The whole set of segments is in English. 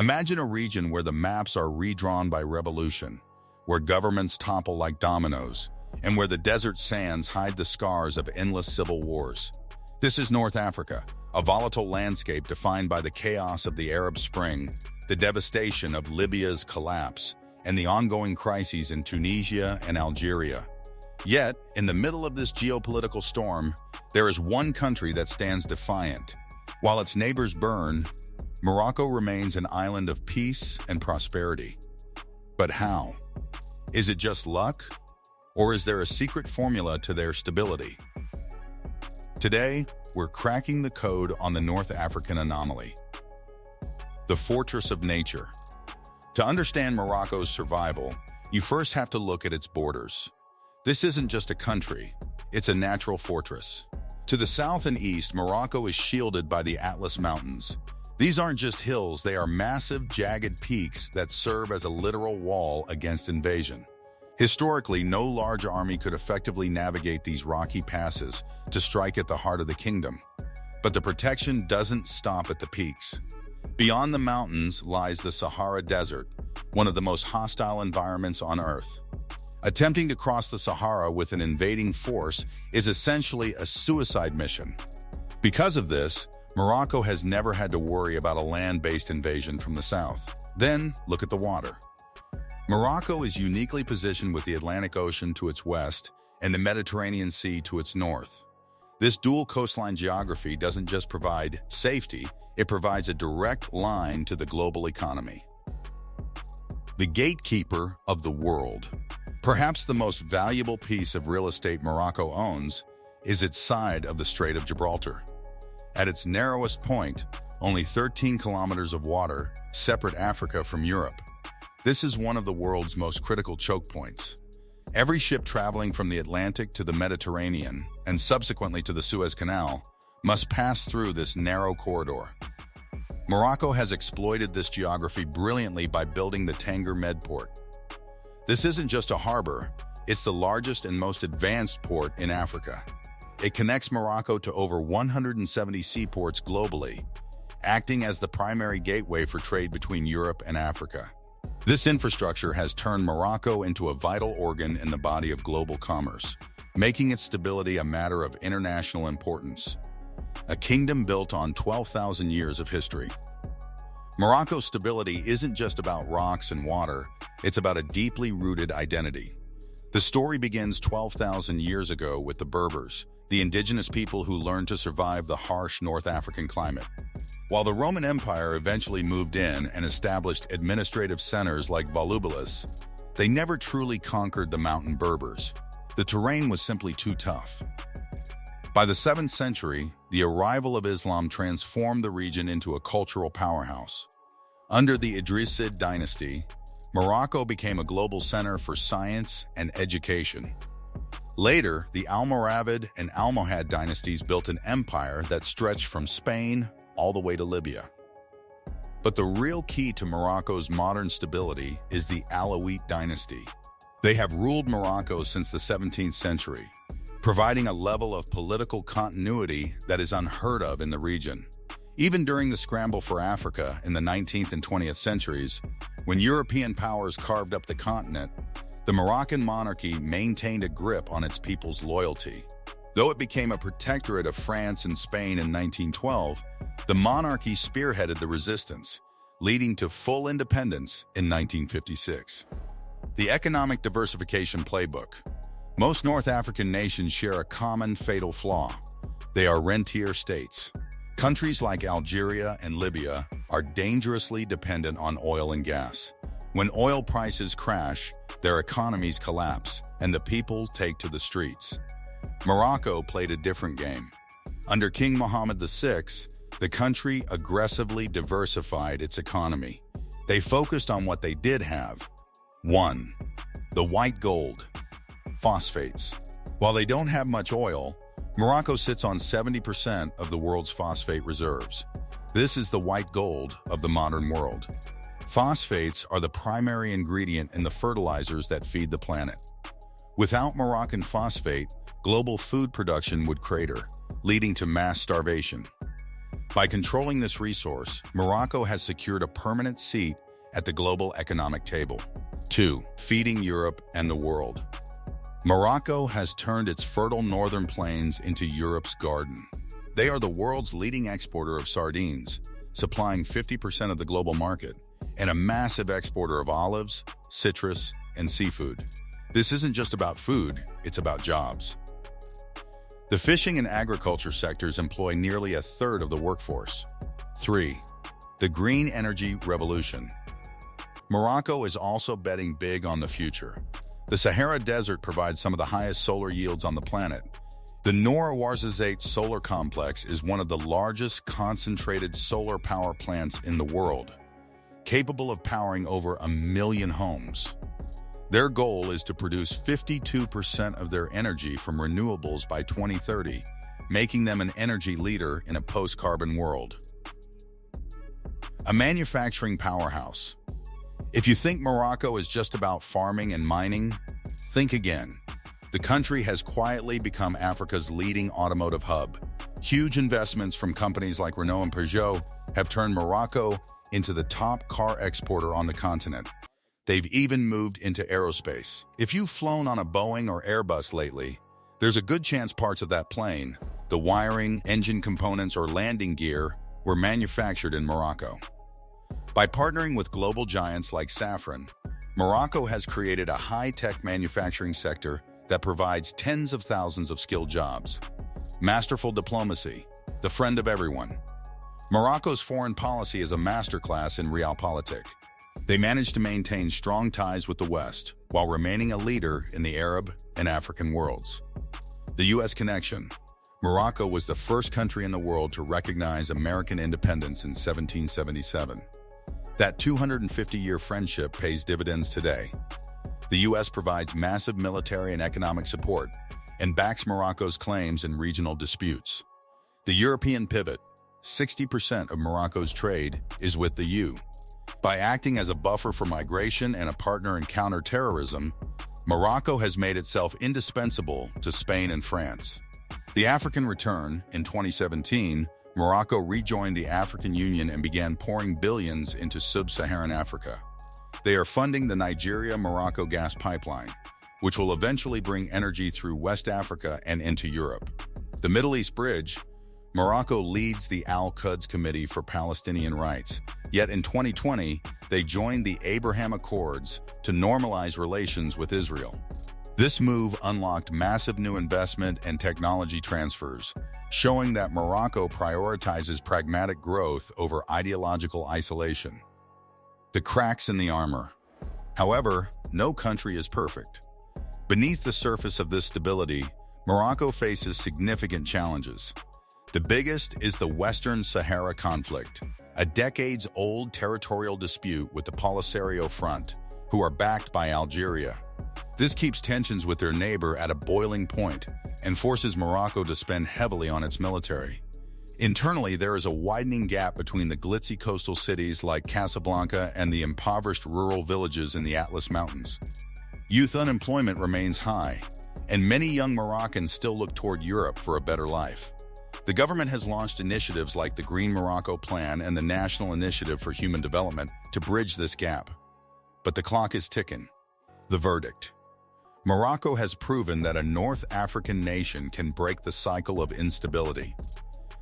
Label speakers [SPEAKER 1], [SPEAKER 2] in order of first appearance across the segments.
[SPEAKER 1] Imagine a region where the maps are redrawn by revolution, where governments topple like dominoes, and where the desert sands hide the scars of endless civil wars. This is North Africa, a volatile landscape defined by the chaos of the Arab Spring, the devastation of Libya's collapse, and the ongoing crises in Tunisia and Algeria. Yet, in the middle of this geopolitical storm, there is one country that stands defiant. While its neighbors burn, Morocco remains an island of peace and prosperity. But how? Is it just luck? Or is there a secret formula to their stability? Today, we're cracking the code on the North African anomaly. The fortress of nature. To understand Morocco's survival, you first have to look at its borders. This isn't just a country, it's a natural fortress. To the south and east, Morocco is shielded by the Atlas Mountains. These aren't just hills, they are massive, jagged peaks that serve as a literal wall against invasion. Historically, no large army could effectively navigate these rocky passes to strike at the heart of the kingdom. But the protection doesn't stop at the peaks. Beyond the mountains lies the Sahara Desert, one of the most hostile environments on Earth. Attempting to cross the Sahara with an invading force is essentially a suicide mission. Because of this, Morocco has never had to worry about a land-based invasion from the south. Then, look at the water. Morocco is uniquely positioned with the Atlantic Ocean to its west and the Mediterranean Sea to its north. This dual coastline geography doesn't just provide safety, it provides a direct line to the global economy. The gatekeeper of the world. Perhaps the most valuable piece of real estate Morocco owns is its side of the Strait of Gibraltar. At its narrowest point, only 13 kilometers of water separate Africa from Europe. This is one of the world's most critical choke points. Every ship traveling from the Atlantic to the Mediterranean and subsequently to the Suez Canal must pass through this narrow corridor. Morocco has exploited this geography brilliantly by building the Tanger Med port. This isn't just a harbor, it's the largest and most advanced port in Africa. It connects Morocco to over 170 seaports globally, acting as the primary gateway for trade between Europe and Africa. This infrastructure has turned Morocco into a vital organ in the body of global commerce, making its stability a matter of international importance. A kingdom built on 12,000 years of history. Morocco's stability isn't just about rocks and water, it's about a deeply rooted identity. The story begins 12,000 years ago with the Berbers, the indigenous people who learned to survive the harsh North African climate. While the Roman Empire eventually moved in and established administrative centers like Volubilis, they never truly conquered the mountain Berbers. The terrain was simply too tough. By the 7th century, the arrival of Islam transformed the region into a cultural powerhouse. Under the Idrisid dynasty, Morocco became a global center for science and education. Later, the Almoravid and Almohad dynasties built an empire that stretched from Spain all the way to Libya. But the real key to Morocco's modern stability is the Alawite dynasty. They have ruled Morocco since the 17th century, providing a level of political continuity that is unheard of in the region. Even during the scramble for Africa in the 19th and 20th centuries, when European powers carved up the continent, the Moroccan monarchy maintained a grip on its people's loyalty. Though it became a protectorate of France and Spain in 1912, the monarchy spearheaded the resistance, leading to full independence in 1956. The economic diversification playbook. Most North African nations share a common fatal flaw. They are rentier states. Countries like Algeria and Libya are dangerously dependent on oil and gas. When oil prices crash, their economies collapse, and the people take to the streets. Morocco played a different game. Under King Mohammed VI, the country aggressively diversified its economy. They focused on what they did have. 1. The white gold. Phosphates. While they don't have much oil, Morocco sits on 70% of the world's phosphate reserves. This is the white gold of the modern world. Phosphates are the primary ingredient in the fertilizers that feed the planet. Without Moroccan phosphate, global food production would crater, leading to mass starvation. By controlling this resource, Morocco has secured a permanent seat at the global economic table. 2. Feeding Europe and the world. Morocco has turned its fertile northern plains into Europe's garden. They are the world's leading exporter of sardines, supplying 50% of the global market, and a massive exporter of olives, citrus, and seafood. This isn't just about food, it's about jobs. The fishing and agriculture sectors employ nearly a third of the workforce. 3. The green energy revolution. Morocco is also betting big on the future. The Sahara Desert provides some of the highest solar yields on the planet. The Noor Ouarzazate solar complex is one of the largest concentrated solar power plants in the world, capable of powering over 1 million homes. Their goal is to produce 52% of their energy from renewables by 2030, making them an energy leader in a post-carbon world. A manufacturing powerhouse. If you think Morocco is just about farming and mining, think again. The country has quietly become Africa's leading automotive hub. Huge investments from companies like Renault and Peugeot have turned Morocco into the top car exporter on the continent. They've even moved into aerospace. If you've flown on a Boeing or Airbus lately, there's a good chance parts of that plane, the wiring, engine components, or landing gear, were manufactured in Morocco. By partnering with global giants like Safran, Morocco has created a high-tech manufacturing sector that provides tens of thousands of skilled jobs. Masterful diplomacy, the friend of everyone. Morocco's foreign policy is a masterclass in realpolitik. They managed to maintain strong ties with the West while remaining a leader in the Arab and African worlds. The U.S. connection. Morocco was the first country in the world to recognize American independence in 1777. That 250-year friendship pays dividends today. The U.S. provides massive military and economic support and backs Morocco's claims in regional disputes. The European pivot. 60% of Morocco's trade is with the EU. By acting as a buffer for migration and a partner in counter-terrorism, Morocco has made itself indispensable to Spain and France. The African return. In 2017, Morocco rejoined the African Union and began pouring billions into sub-Saharan Africa. They are funding the Nigeria-Morocco gas pipeline, which will eventually bring energy through West Africa and into Europe. The Middle East Bridge. Morocco leads the Al-Quds Committee for Palestinian Rights, yet in 2020, they joined the Abraham Accords to normalize relations with Israel. This move unlocked massive new investment and technology transfers, showing that Morocco prioritizes pragmatic growth over ideological isolation. The cracks in the armor. However, no country is perfect. Beneath the surface of this stability, Morocco faces significant challenges. The biggest is the Western Sahara conflict, a decades-old territorial dispute with the Polisario Front, who are backed by Algeria. This keeps tensions with their neighbor at a boiling point and forces Morocco to spend heavily on its military. Internally, there is a widening gap between the glitzy coastal cities like Casablanca and the impoverished rural villages in the Atlas Mountains. Youth unemployment remains high, and many young Moroccans still look toward Europe for a better life. The government has launched initiatives like the Green Morocco Plan and the National Initiative for Human Development to bridge this gap. But the clock is ticking. The verdict. Morocco has proven that a North African nation can break the cycle of instability.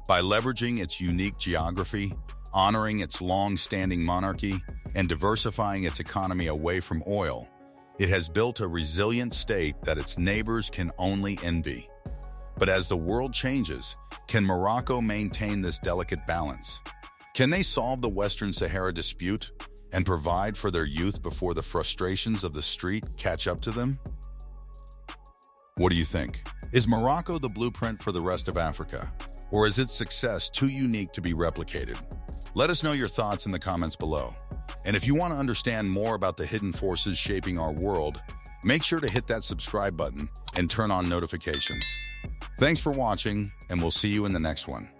[SPEAKER 1] By leveraging its unique geography, honoring its long-standing monarchy, and diversifying its economy away from oil, it has built a resilient state that its neighbors can only envy. But as the world changes, can Morocco maintain this delicate balance? Can they solve the Western Sahara dispute and provide for their youth before the frustrations of the street catch up to them? What do you think? Is Morocco the blueprint for the rest of Africa? Or is its success too unique to be replicated? Let us know your thoughts in the comments below. And if you want to understand more about the hidden forces shaping our world, make sure to hit that subscribe button and turn on notifications. Thanks for watching, and we'll see you in the next one.